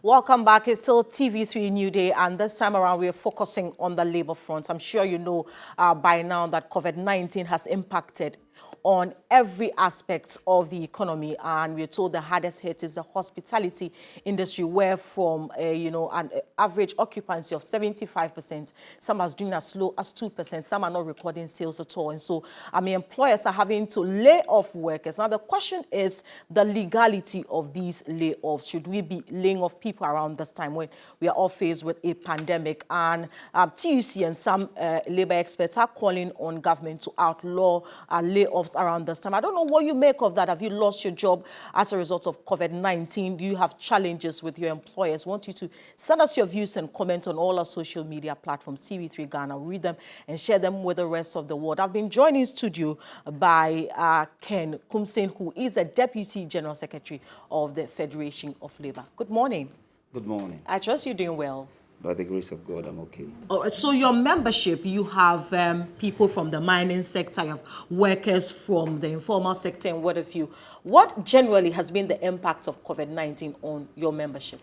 Welcome back. It's still TV3 New Day, and this time around we're focusing on the labor front. I'm sure you know by now that COVID-19 has impacted on every aspect of the economy, and we're told the hardest hit is the hospitality industry, where from an average occupancy of 75%, some are doing as low as 2%, some are not recording sales at all, and so employers are having to lay off workers. Now the question is the legality of these layoffs. Should we be laying off people around this time when we are all faced with a pandemic? And TUC and some labor experts are calling on government to outlaw layoffs around this time. I don't know what you make of that. Have you lost your job as a result of COVID-19? Do you have challenges with your employers? I want you to send us your views and comment on all our social media platforms, TV3 Ghana. Read them and share them with the rest of the world. I've been joined in studio by Ken Kumsen, who is the Deputy General Secretary of the Federation of Labour. Good morning. Good morning. I trust you're doing well. By the grace of God, I'm okay. Oh, so your membership, you have people from the mining sector, you have workers from the informal sector, and what have you. What generally has been the impact of COVID-19 on your membership?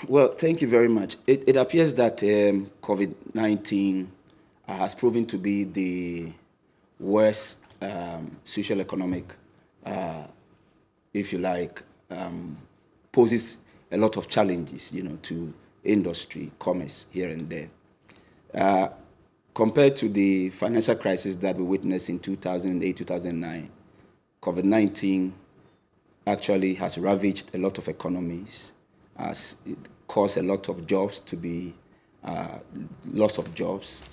Well, thank you very much. It appears that COVID-19 has proven to be the worst social economic, if you like, poses a lot of challenges, to industry, commerce here and there. Compared to the financial crisis that we witnessed in 2008, 2009, COVID-19 actually has ravaged a lot of economies, has caused a lot of jobs to be loss of jobs,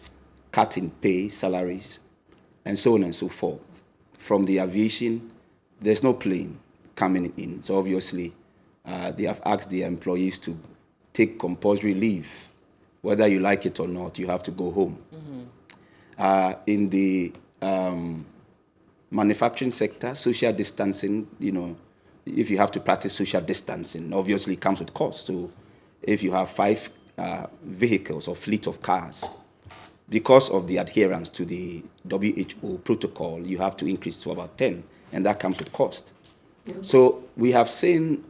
cut in pay, salaries, and so on and so forth. From the aviation, there's no plane coming in, so obviously they have asked the employees to take compulsory leave. Whether you like it or not, you have to go home. Mm-hmm. In the manufacturing sector, social distancing, if you have to practice social distancing, obviously it comes with cost. So if you have 5 vehicles or fleet of cars, because of the adherence to the WHO protocol, you have to increase to about 10, and that comes with cost. Mm-hmm. So we have seen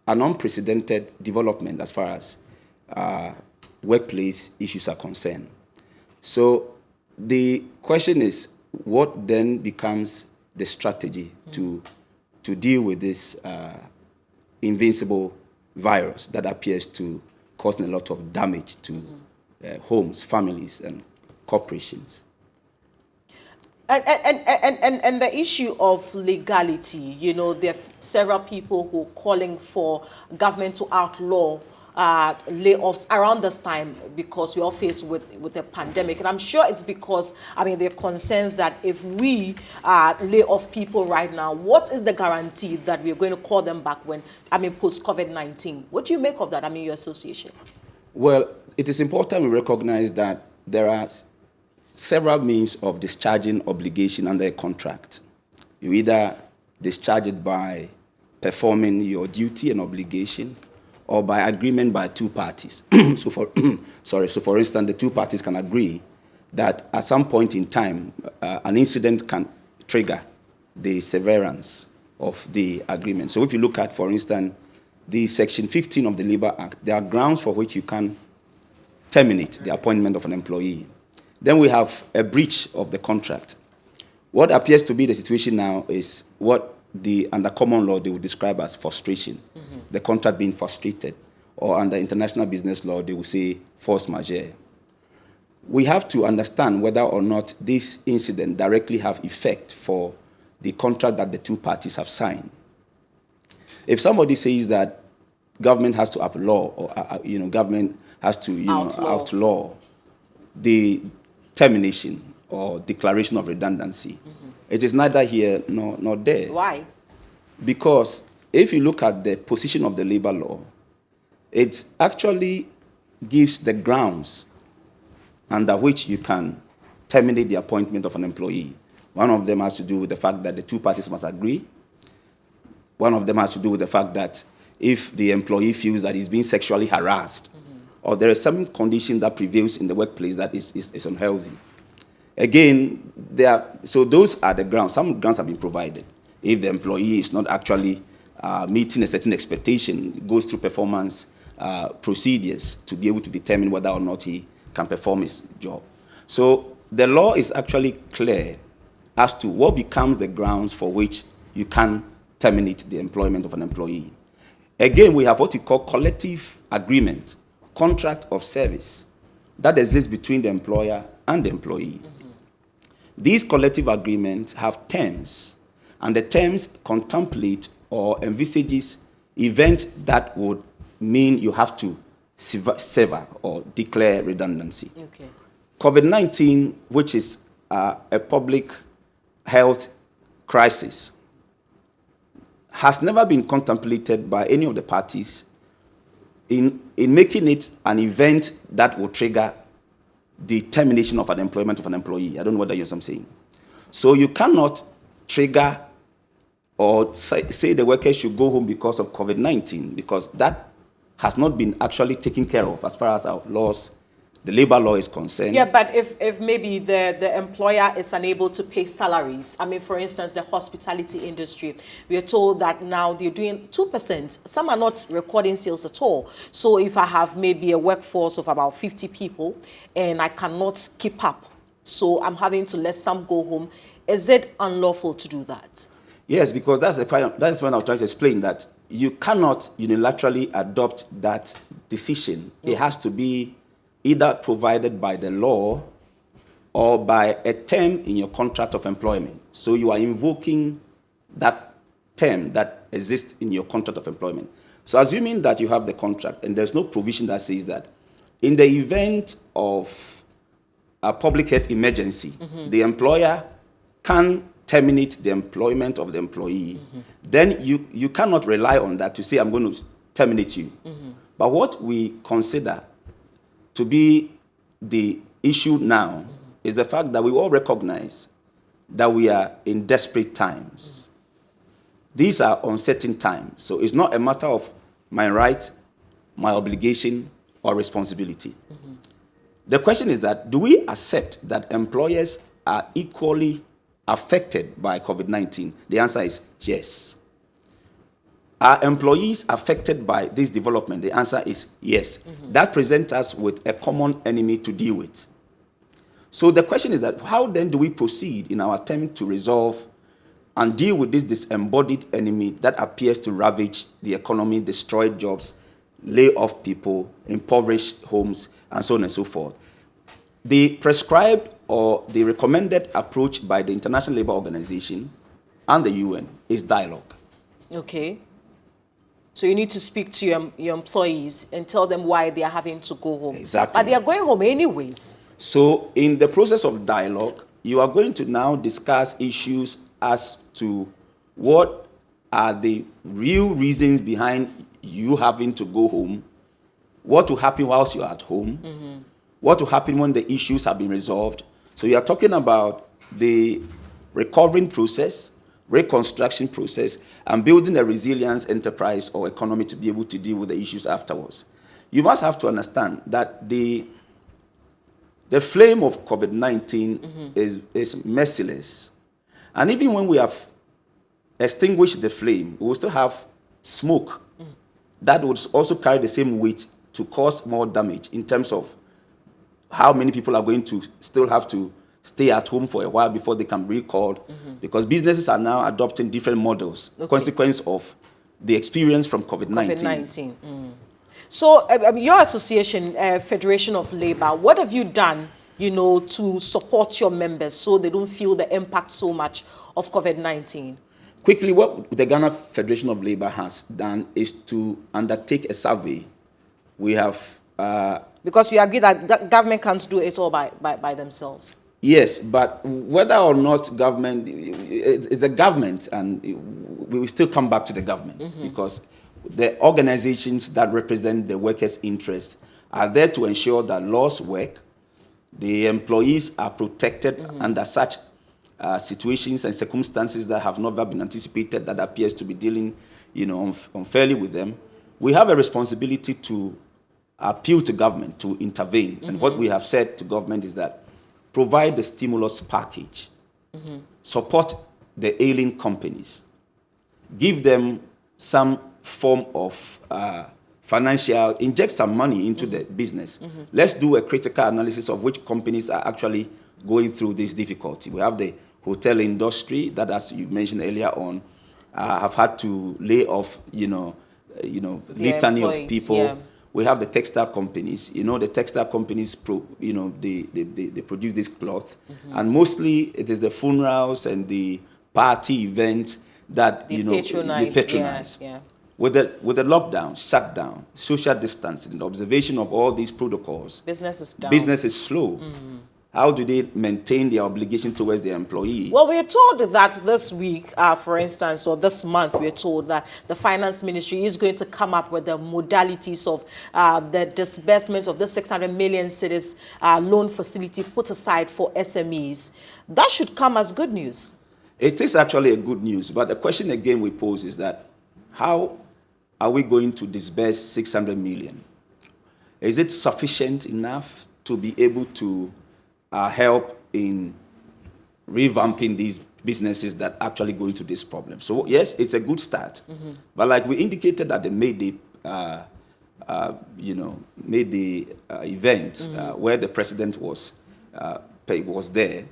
an unprecedented development as far as workplace issues are concerned. So the question is, what then becomes the strategy to deal with this invincible virus that appears to cause a lot of damage to homes, families, and corporations? And the issue of legality, there are several people who are calling for government to outlaw layoffs around this time because we're all faced with a pandemic. And I'm sure it's because, there are concerns that if we lay off people right now, what is the guarantee that we're going to call them back when, post-COVID-19? What do you make of that, your association? Well, it is important we recognize that there are several means of discharging obligation under a contract. You either discharge it by performing your duty and obligation, or by agreement by 2 parties. So for instance, the 2 parties can agree that at some point in time, an incident can trigger the severance of the agreement. So if you look at, for instance, the Section 15 of the Labour Act, there are grounds for which you can terminate the appointment of an employee. Then we have a breach of the contract. What appears to be the situation now is what under common law they would describe as frustration, the contract being frustrated, or under international business law they would say force majeure. We have to understand whether or not this incident directly have effect for the contract that the 2 parties have signed. If somebody says that government has to outlaw, or government has to outlaw the termination or declaration of redundancy, it is neither here nor there. Why? Because if you look at the position of the labor law, it actually gives the grounds under which you can terminate the appointment of an employee. One of them has to do with the fact that the 2 parties must agree. One of them has to do with the fact that if the employee feels that he's being sexually harassed, or there is some condition that prevails in the workplace that is unhealthy. Again, so those are the grounds. Some grounds have been provided. If the employee is not actually meeting a certain expectation, it goes through performance procedures to be able to determine whether or not he can perform his job. So the law is actually clear as to what becomes the grounds for which you can terminate the employment of an employee. Again, we have what we call collective agreement, contract of service, that exists between the employer and the employee. These collective agreements have terms, and the terms contemplate or envisages events that would mean you have to sever or declare redundancy. Okay. COVID-19, which is a public health crisis, has never been contemplated by any of the parties in making it an event that will trigger the termination of an employment of an employee. I don't know whether you're saying. So you cannot trigger or say the workers should go home because of COVID-19, because that has not been actually taken care of as far as our laws, the labor law is concerned. Yeah, but if maybe the employer is unable to pay salaries, I mean, for instance, the hospitality industry, we are told that now they're doing 2%. Some are not recording sales at all. So if I have maybe a workforce of about 50 people and I cannot keep up, so I'm having to let some go home, is it unlawful to do that? Yes, because that's when I was trying to explain that you cannot unilaterally adopt that decision. Mm. It has to be either provided by the law or by a term in your contract of employment. So you are invoking that term that exists in your contract of employment. So assuming that you have the contract and there's no provision that says that in the event of a public health emergency, the employer can terminate the employment of the employee, then you cannot rely on that to say, I'm going to terminate you. But what we consider to be the issue now is the fact that we all recognize that we are in desperate times. These are uncertain times. So it's not a matter of my right, my obligation, or responsibility. The question is that, do we accept that employers are equally affected by COVID-19? The answer is yes. Are employees affected by this development? The answer is yes. That presents us with a common enemy to deal with. So the question is that, how then do we proceed in our attempt to resolve and deal with this disembodied enemy that appears to ravage the economy, destroy jobs, lay off people, impoverish homes, and so on and so forth? The prescribed or the recommended approach by the International Labour Organization and the UN is dialogue. Okay. So you need to speak to your employees and tell them why they are having to go home. Exactly. But they are going home anyways. So in the process of dialogue, you are going to now discuss issues as to what are the real reasons behind you having to go home, what will happen whilst you're at home, what will happen when the issues have been resolved. So you are talking about the recovering process, reconstruction process, and building a resilience enterprise or economy to be able to deal with the issues afterwards. You must have to understand that the flame of COVID-19 is merciless. And even when we have extinguished the flame, we will still have smoke that would also carry the same weight to cause more damage in terms of how many people are going to still have to stay at home for a while before they can be recalled, because businesses are now adopting different models, consequence of the experience from COVID-19. So your association, Federation of Labour, what have you done, to support your members so they don't feel the impact so much of COVID-19? Quickly, what the Ghana Federation of Labour has done is to undertake a survey. We have... because we agree that government can't do it all by themselves. Yes, but whether or not government, it's a government, and we will still come back to the government, because the organizations that represent the workers' interest are there to ensure that laws work, the employees are protected under such situations and circumstances that have never been anticipated, that appears to be dealing, unfairly with them. We have a responsibility to appeal to government to intervene. And what we have said to government is that provide the stimulus package, support the ailing companies, give them some form of financial, inject some money into the business. Let's do a critical analysis of which companies are actually going through this difficulty. We have the hotel industry that, as you mentioned earlier on, have had to lay off, litany of people. Yeah. We have the textile companies. The textile companies, they produce this cloth, and mostly it is the funerals and the party event that they patronize. Yeah. With the lockdown, shutdown, social distancing, the observation of all these protocols, business is down. Business is slow. How do they maintain their obligation towards their employee? Well, we're told that this week, for instance, or this month, we're told that the finance ministry is going to come up with the modalities of the disbursement of the 600 million cedis loan facility put aside for SMEs. That should come as good news. It is actually a good news, but the question again we pose is that how are we going to disburse 600 million? Is it sufficient enough to be able to help in revamping these businesses that actually go into this problem? So yes, it's a good start, but like we indicated at the May Day, event where the president was there,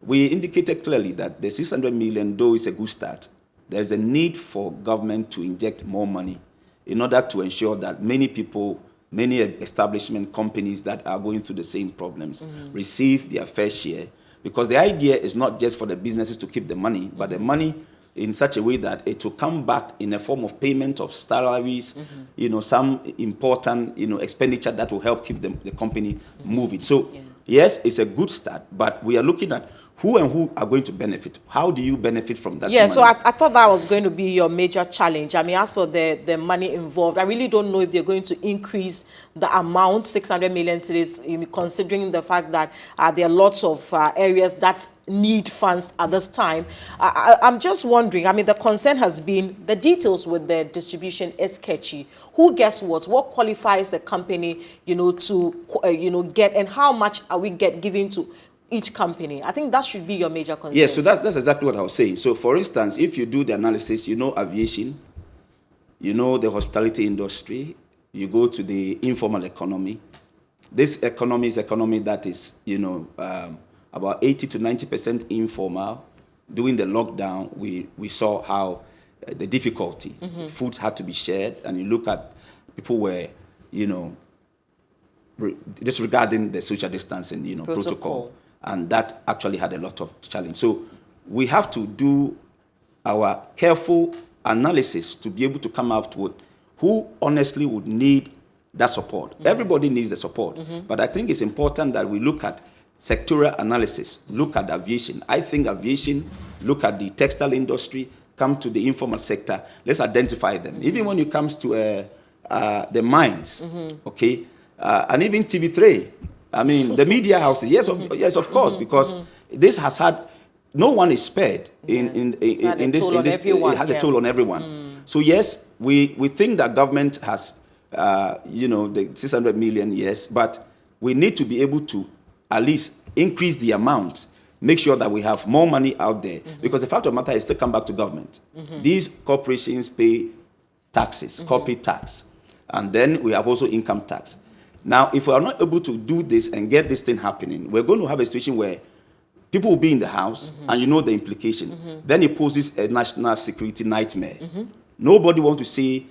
we indicated clearly that the 600 million, though is a good start, there's a need for government to inject more money in order to ensure that many people, many establishment companies that are going through the same problems receive their fair share. Because the idea is not just for the businesses to keep the money, but the money in such a way that it will come back in a form of payment of salaries, some important, expenditure that will help keep the company moving. So yes, it's a good start, but we are looking at who and who are going to benefit. How do you benefit from that money? So I thought that was going to be your major challenge. I mean, as for the money involved, I really don't know if they're going to increase the amount, 600 million cities, considering the fact that there are lots of areas that need funds at this time. I'm just wondering, I mean, the concern has been the details with the distribution is sketchy. Who gets what qualifies a company, to, get, and how much are we giving to each company? I think that should be your major concern. Yes, so that's exactly what I was saying. So for instance, if you do the analysis, aviation, the hospitality industry, you go to the informal economy. This economy is economy that is, about 80 to 90% informal. During the lockdown, we saw how the difficulty, food had to be shared, and you look at people were, disregarding the social distancing, protocol. And that actually had a lot of challenge. So we have to do our careful analysis to be able to come out with who honestly would need that support. Everybody needs the support. But I think it's important that we look at sectoral analysis, look at aviation. I think aviation, look at the textile industry, come to the informal sector. Let's identify them. Even when it comes to the mines, okay, and even TV3. I mean, the media houses, yes, of course, because this has had, no one is spared in this. It has a toll on everyone. So yes, we think that government has, the 600 million, yes, but we need to be able to at least increase the amount, make sure that we have more money out there, because the fact of the matter is still come back to government. These corporations pay taxes, corporate tax, and then we have also income tax. Now, if we are not able to do this and get this thing happening, we're going to have a situation where people will be in the house, and the implication. Then it poses a national security nightmare. Nobody wants to see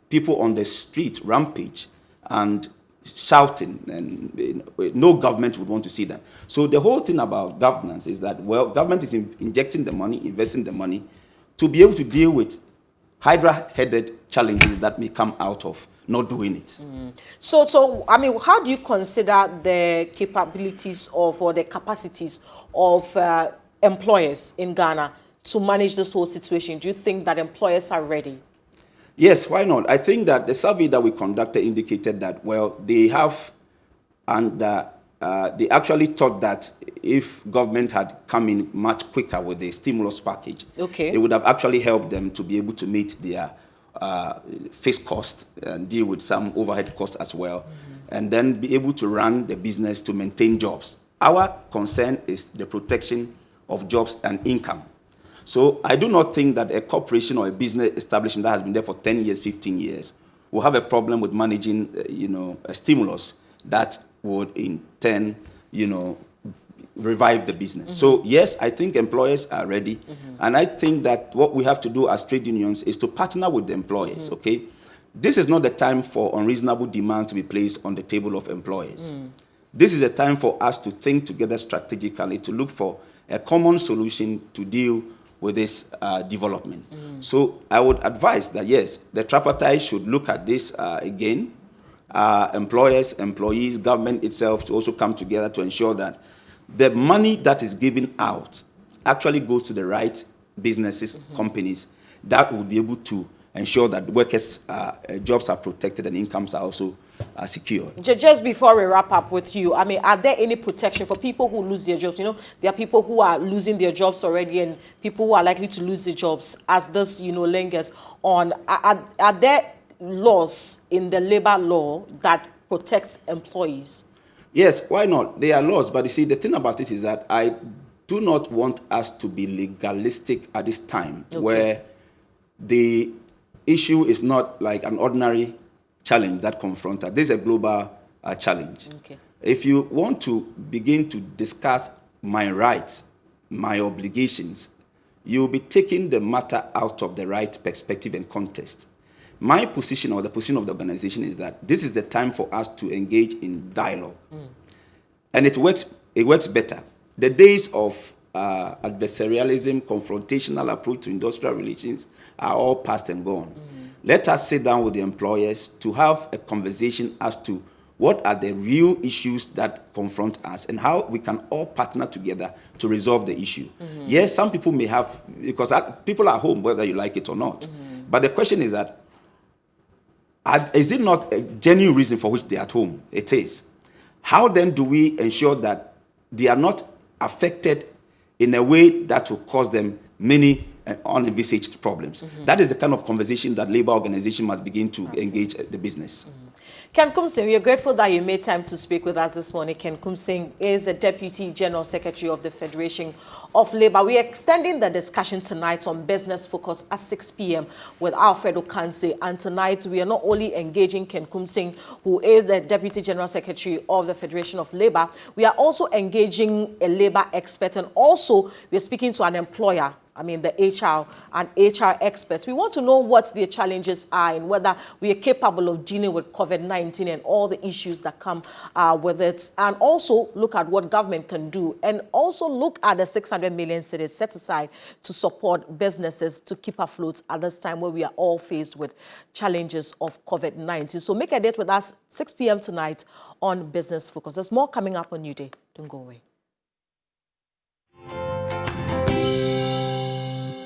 people on the street rampage and shouting, and no government would want to see that. So the whole thing about governance is that, government is injecting the money, investing the money, to be able to deal with hydra-headed challenges that may come out of not doing it. So I mean, how do you consider the capabilities or the capacities of employers in Ghana to manage this whole situation? Do you think that employers are ready? Yes, why not? I think that the survey that we conducted indicated that, they have, and they actually thought that if government had come in much quicker with the stimulus package, it would have actually helped them to be able to meet their fixed cost and deal with some overhead costs as well, and then be able to run the business to maintain jobs. Our concern is the protection of jobs and income. So I do not think that a corporation or a business establishment that has been there for 10 years, 15 years we'll have a problem with managing, a stimulus that would in turn, revive the business. So yes, I think employers are ready. And I think that what we have to do as trade unions is to partner with the employers, okay? This is not the time for unreasonable demands to be placed on the table of employers. This is a time for us to think together strategically to look for a common solution to deal with this development. So I would advise that, yes, the tripartite should look at this again. Employers, employees, government itself to also come together to ensure that the money that is given out actually goes to the right businesses, companies that will be able to ensure that workers' jobs are protected and incomes are also secure. Just before we wrap up with you, I mean, are there any protection for people who lose their jobs? There are people who are losing their jobs already and people who are likely to lose their jobs as this, lingers on. Are there laws in the labor law that protects employees? Yes, why not? There are laws, but you see, the thing about it is that I do not want us to be legalistic at this time, where the issue is not like an ordinary challenge that confronts us. This is a global challenge. If you want to begin to discuss my rights, my obligations, you'll be taking the matter out of the right perspective and context. My position, or the position of the organization, is that this is the time for us to engage in dialogue. And it works better. The days of adversarialism, confrontational approach to industrial relations are all past and gone. Let us sit down with the employers to have a conversation as to what are the real issues that confront us and how we can all partner together to resolve the issue. Yes, some people may have, because people are home whether you like it or not. But the question is that, is it not a genuine reason for which they are at home? It is. How then do we ensure that they are not affected in a way that will cause them many unenvisaged problems? That is the kind of conversation that labor organization must begin to engage the business. Ken Kumsing, we are grateful that you made time to speak with us this morning. Ken Kumsing is the Deputy General Secretary of the Federation of Labour. We are extending the discussion tonight on Business Focus at 6 p.m. with Alfred Okanse. And tonight, we are not only engaging Ken Kumsing, who is the Deputy General Secretary of the Federation of Labour, we are also engaging a labour expert, and also we are speaking to an employer, the HR and HR experts. We want to know what their challenges are and whether we are capable of dealing with COVID-19 and all the issues that come with it. And also look at what government can do. And also look at the 600 million cedis set aside to support businesses to keep afloat at this time where we are all faced with challenges of COVID-19. So make a date with us 6 p.m. tonight on Business Focus. There's more coming up on New Day. Don't go away.